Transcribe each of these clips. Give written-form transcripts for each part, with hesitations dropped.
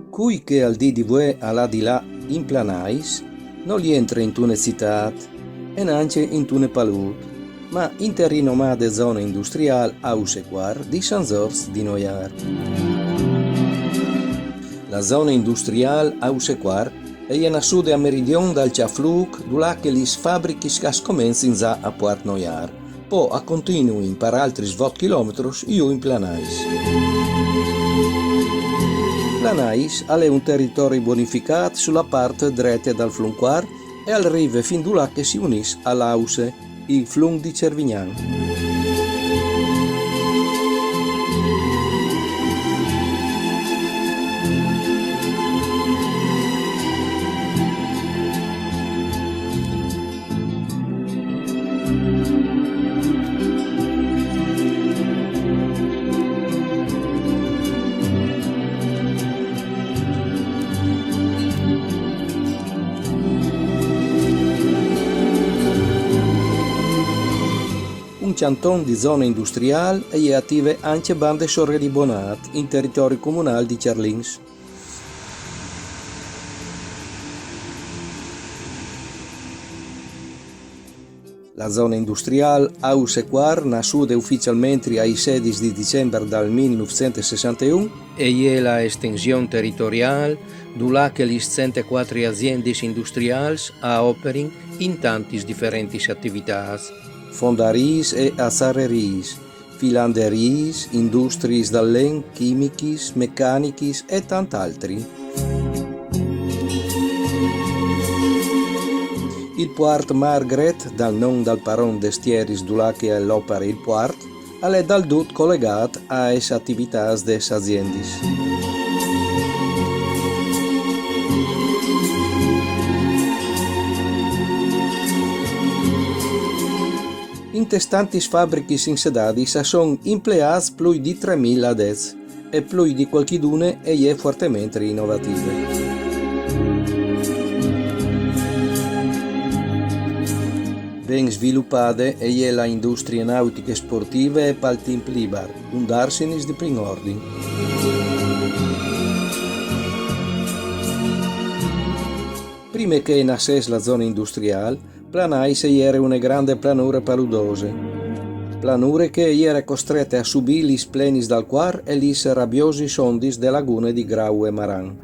Cui che al di vue alla di là in planais, non gli entra in tune città e neanche in tune palut, ma in terrinomade zone industriali a usequar di San Zors di Noiar. La zona industriale a usequar è a sud e a meridione dal Ciafluc, dove che le fabbriche scominciano già a Puert Noiar, poi a continui per altri 20 km io in planais. Planais è un territorio bonificato sulla parte dritta dal Flunquar e arriva fin là che si unisce all'Ause, il Flung di Cervignan. Un canton di zona industriale e è attive anche bande sorribonate in territorio comunale di Cerlins. La zona industriale Ausequar nasce ufficialmente ai 16 di dicembre del 1961 e è la estensione territoriale dove che le 104 aziende industriali operano in tante differenti attività. Fondaris e azareris, filanderis, industries del len, chimichis, meccanichis e tant'altri. Il Puert Margaret, dal nome del paron destieris dula che è l'opera il Puert, è dal dut collegato a es attività des aziendis. In testantis fabbricis insedadis sono impleati più di 3.000 adez e più di qualchidune è fortemente innovative. Ben sviluppate è la industria nautica sportiva e paltimplibar, un darsinis di primo ordine. Prima che nascesse la zona industriale, Planais era una grande planura paludose. Planure che era costrette a subire gli splenis dal quar e gli rabbiosi sondis delle lagune di Grau e Maran.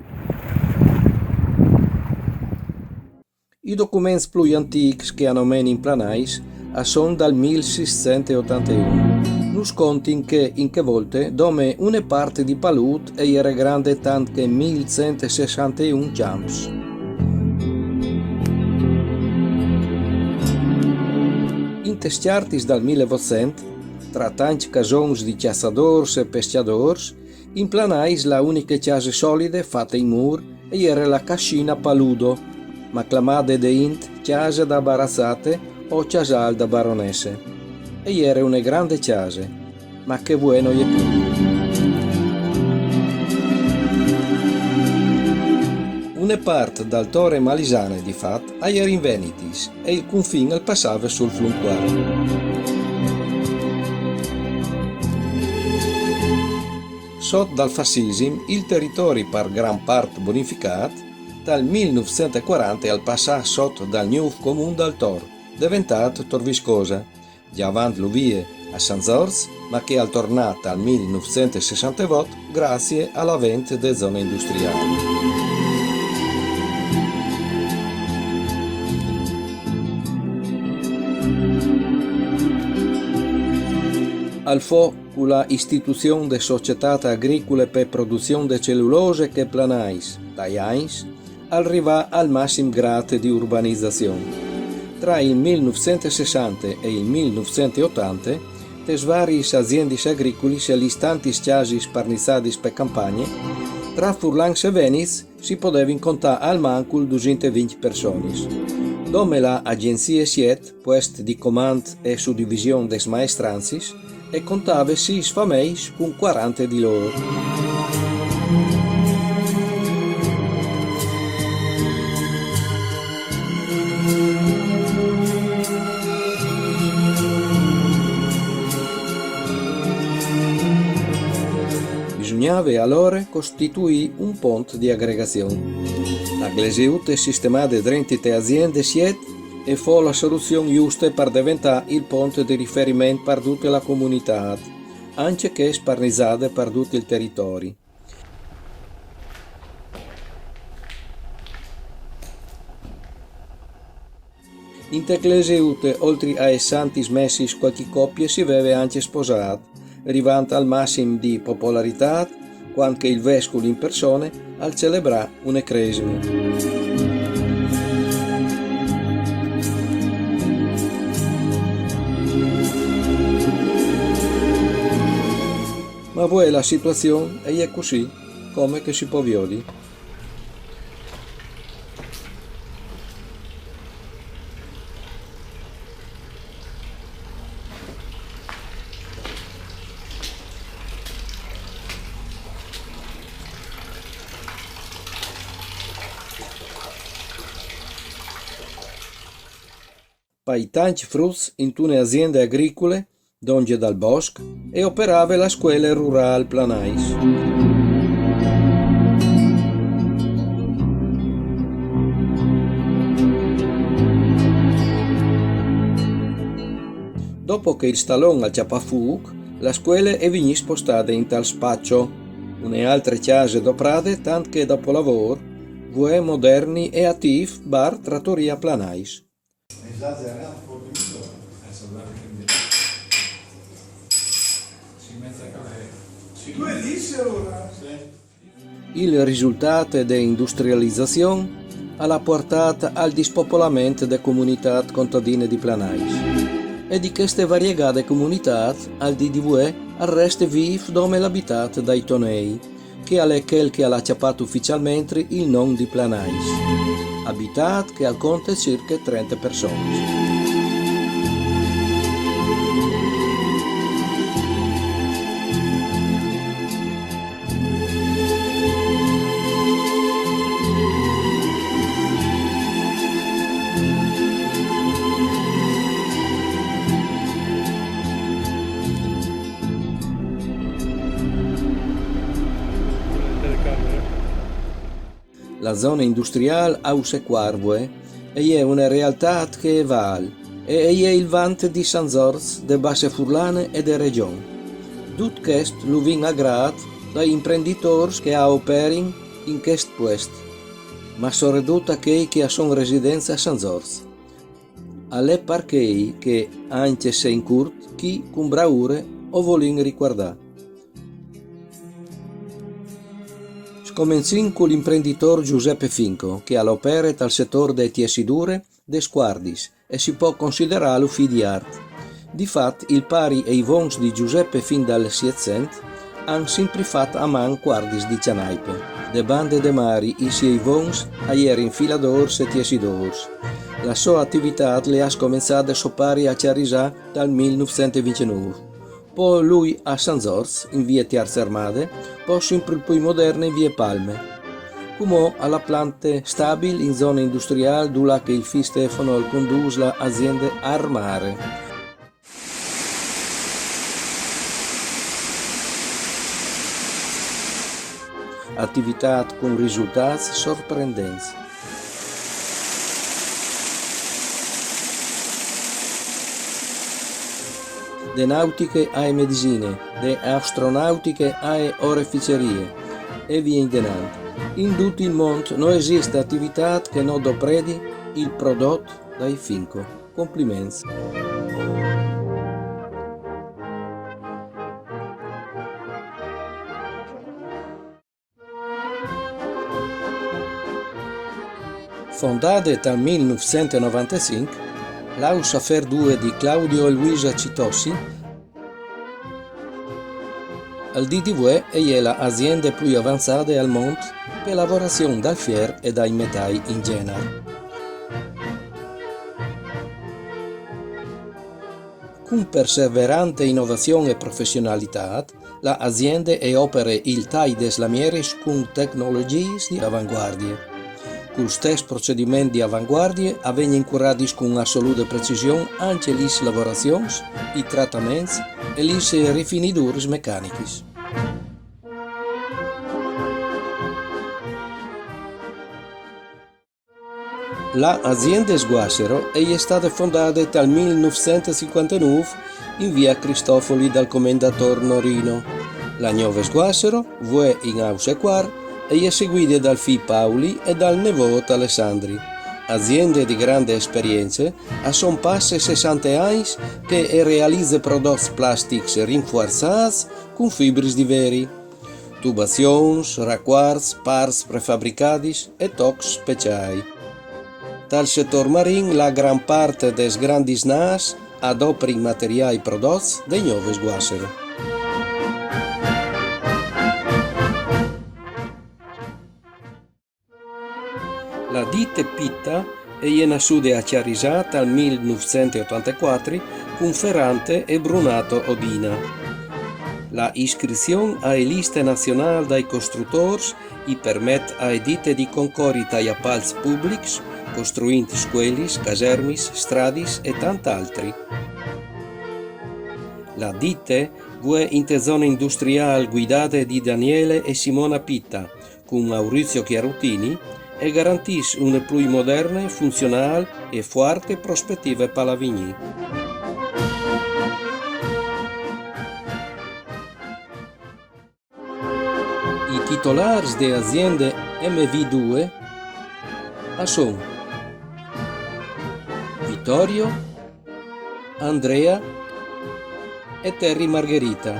I documenti più antichi che hanno messo in Planais sono dal 1681. Non scontin che in che volte dome una parte di Palut era grande tanto che 1161 jumps. In testiartis dal 1800, tra tanti casons di caçadors e pescadors, in Planais la unica casa solide fatta in mur era la cascina Paludo, ma chiamata de int casa da barazzate o casal da baronesse. E era una grande casa, ma che bueno è più. Una parte dal Torre Malisane di Fat era in Venitis e il confine passava sul Flunquar. Sotto dal fascismo il territorio per gran parte bonificato, dal 1940 al passare sotto dal nuovo comune del Tor, diventato Torviscosa, già avanti l'uvie a San Zors, ma che è tornata al 1968 grazie all'avvento delle zone industriali. Al fo con la istituzione de società agricole per produzione de cellulose che Planais, dai anys, arriva al massimo grado di urbanizzazione. Tra il 1960 e il 1980, le varie aziende agricole e gli stanti casi sparnizzati per campagne, tra Furlangs e Venice si poteva contare al mancul 220 persone. Dome la agenzie siet, puest di comand e suddivision des maestranzis, e contave 6 fameis con 40 di loro. Bisognava allora costituire un ponte di aggregazione. La glesiute sistemate drentite aziende siet e fu la soluzione giusta per diventare il ponte di riferimento per tutta la comunità, anche che sparnizzate per tutto il territorio. In te glesiute, oltre ai santi messi, qualche coppia si aveva anche sposato, arrivando al massimo di popolarità, quando che il vescovo in persona al celebrare una cresima. Ma poi la situazione è così, come che si può violi. Pai tanti frutti in tune aziende agricole, donde dal bosco, e operava la scuola rurale Planais. Dopo che il stallone al Ciapafuc, la scuola è venuta spostata in tal spaccio, une altre case doprate, tant che dopo lavoro, vue moderni e attiv bar trattoria Planais. Il risultato dell'industrializzazione ha portato al dispopolamento delle comunità contadine di Planais e di queste variegate comunità al DDV arresta vive dove l'abitato dai Tonei, che è quel che ha acciappato ufficialmente il nome di Planais, abitat che al conta circa 30 persone. La zona industriale Ausequarvue è una realtà che vale e è il vante di San Zorz, de Basse Furlane e de Regione. Tutto questo lo viene aggravato dai imprenditori che operano in questo posto, ma soprattutto quelli che sono residenza a San Zorz. Alle parchei che, anche se in curto, chi con braure o vogliono riguardare. Comenziamo con l'imprenditore Giuseppe Finco, che all'opera dal settore delle tessidure dei squardis e si può considerarlo figlio di arte. Difatti, il pari e i vons di Giuseppe fin dal Seicento hanno sempre fatto a man quardis di Cianaipe. De bande de mari, i suoi vons erano infiladors e tessidors. La sua attività le ha cominciato a sopari a Chiarisà dal 1929. Poi lui a San Zorz, in via Terze Armate, poi sempre più moderna in via Palme. Come alla planta stabile in zona industriale dove che il figlio Stefano conduce l'azienda Armare. Attività con risultati sorprendenti. De nautiche a medicine, de astronautiche a oreficerie e via indennante. In tutto il mondo non esiste attività che non dopredi il prodotto dai Finco. Complimenti. Fondata dal 1995, l'Aus Affair 2 di Claudio e Luisa Citossi, al DDV è l'azienda più avanzata al mondo per lavorazione dal fier e dai metalli in genere. Con perseverante innovazione e professionalità, la azienda opera il tai des lamieris con tecnologie di avanguardia. Con stesso procedimento di avanguardia avvengono curati con assoluta precisione anche le lavorazioni, i trattamenti e le rifiniture meccaniche. La azienda Sguassero è stata fondata dal 1959 in via Cristofoli dal commendatore Norino. La nuova Sguassero è in Ausequar e è seguita dal figlio Paoli e dal nipote Alessandri. Aziende di grande esperienza, sono passati 60 anni che realizza prodotti plastici rinforzati con fibres di veri, tubazioni, raccordi, parti prefabbricati e tocchi speciali. Dal settore marino, la gran parte dei grandi NAS adopera i materiali prodotti dai nuovi Sguassero. La ditta Pitta è nata a Chiarisà nel 1984 con Ferrante e Brunato Odina. La iscrizione alla lista nazionale dei costruttori permette alle ditte di concorrere agli appalti pubblici costruendo scuole, caserme, strade e tant'altri. La ditta è in zona industriale guidata di Daniele e Simona Pitta con Maurizio Chiarutini e garantisce una più moderna, funzionale e forte prospettiva per la vigna. I titolari delle aziende MV2 sono Vittorio, Andrea e Terry Margherita.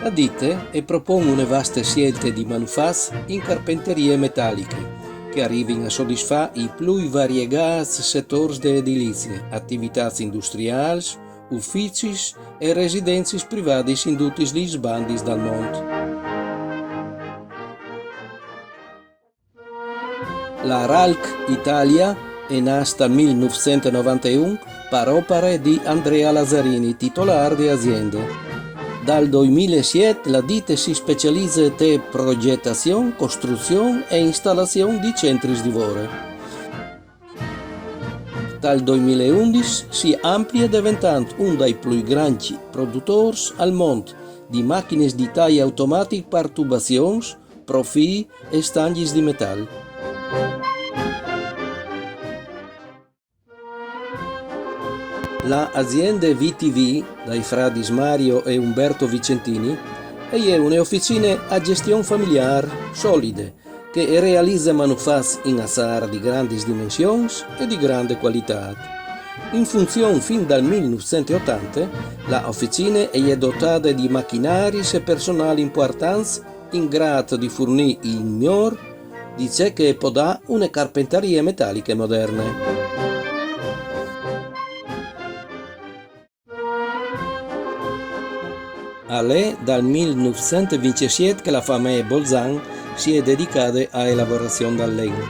La ditta propone una vasta scelta di manufatti in carpenterie metalliche che arrivano a soddisfare i più variegati settori dell'edilizia, attività industriali, uffici e residenze private in tutti gli sbandi del mondo. La Ralc Italia è nata nel 1991 per opere di Andrea Lazzarini, titolare di azienda. Dal 2007 la ditta si specializza in progettazione, costruzione e installazione di centri di lavoro. Dal 2011 si amplia diventando uno dei più grandi produttori al mondo di macchine di taglio automatico per tubazioni, profili e stanghi di metallo. La azienda VTV dai frati Mario e Umberto Vicentini è un'officina a gestione familiare solide che realizza manufatti in acier di grandi dimensioni e di grande qualità. In funzione fin dal 1980, la officina è dotata di macchinari e personale importanti in grado di fornire il miglior di ciò che può dare una carpenteria metallica moderna. È dal 1927 che la famiglia Bolzan si è dedicata alla lavorazione del legno.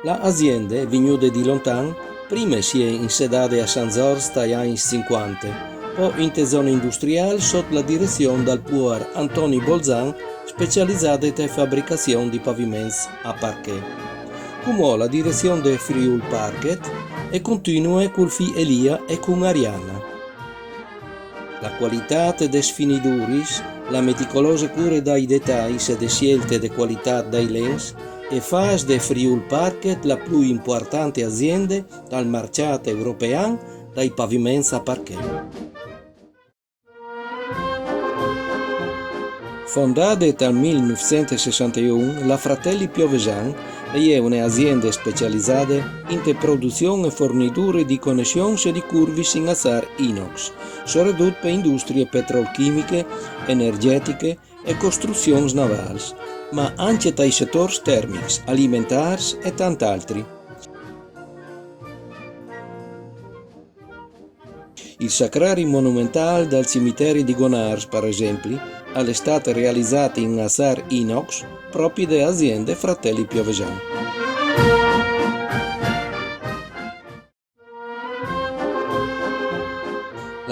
L'azienda, venuta di lontano, prima si è insediata a San Giorgio negli anni 50, poi in zona industriale sotto la direzione del puer Antonio Bolzan, specializzata in fabbricazione di pavimenti a parquet. Come la direzione del Friul Parquet e continua con Elia e con Arianna. La qualità dei finiture, la meticolosa cura dei dettagli e le scelte di qualità dei lens fa del Friul Parquet la più importante azienda dal mercato europeo dei pavimenti a parquet. Fondata nel 1961, la Fratelli Piovesan è un'azienda specializzata in produzione e fornitura di connessioni e di curve in acier inox, soprattutto per industrie petrolchimiche, energetiche e costruzioni navali, ma anche dai settori termici, alimentari e tant'altri. Il sacrario monumentale del cimitero di Gonars, per esempio, è stato realizzato in acier inox proprio da aziende Fratelli Piovesan.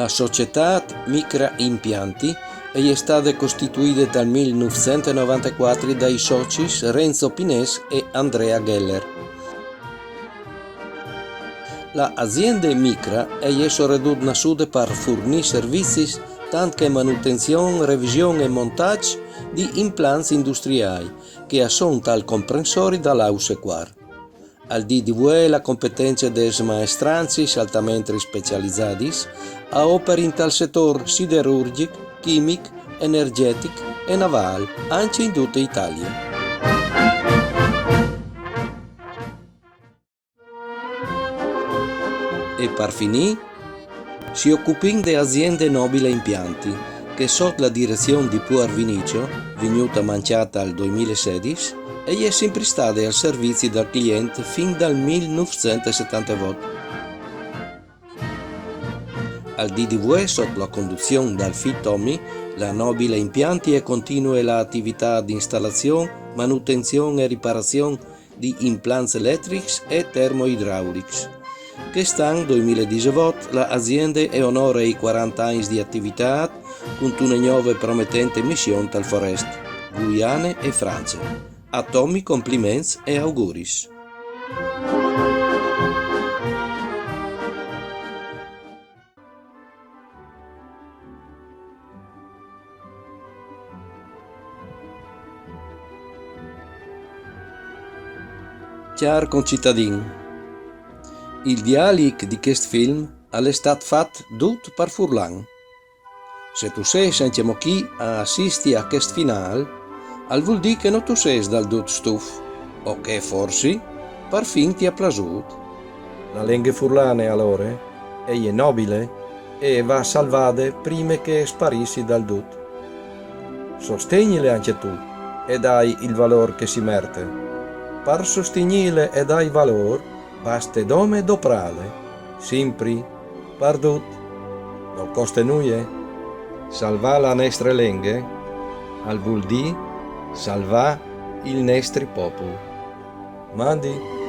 La società Micra Impianti è stata costituita dal 1994 dai soci Renzo Pines e Andrea Geller. La azienda Micra è soprattutto nata per fornire servizi tant che manutenzione, revisione e montaggio di impianti industriali che sono tal comprensori dall'Ausequar. Al DDV la competenza dei maestranzi altamente specializzati a opere in tal settore siderurgico, chimico, energetico e navale, anche in tutta Italia. E per finire, si occupano di aziende nobili impianti, che sotto la direzione di Puer Vinicio, venuta manciata al 2016, e è sempre stata al servizio del cliente fin dal 1978. Al DDV, sotto la conduzione del FIT Tommy, la nobile impianti e continua l'attività di installazione, manutenzione e riparazione di impianti elettrici e termoidraulici. Quest'anno 2018 l'azienda onora i 40 anni di attività con una nuova e promettente missione dal Forest, Guyane e Francia. A Tommy complimenti e auguris. Cari concittadini, il dialogo di questo film è stato fatto tutto per Furlan. Se tu sei sentiamo qui a assistere a questo finale, vuol dire che non tu sei dal tutto stufo, o che forse per fin ti è piaciuto. La lingua furlana allora è nobile e va salvata prima che sparissi dal tutto. Sostienile anche tu e dai il valore che si merita. Per sostenere e dai valore, basta dome doprale, sempre, perdut, non costa nulla. Salva la nostra lingua, al vuol dire salva il nostro popolo. Mandi.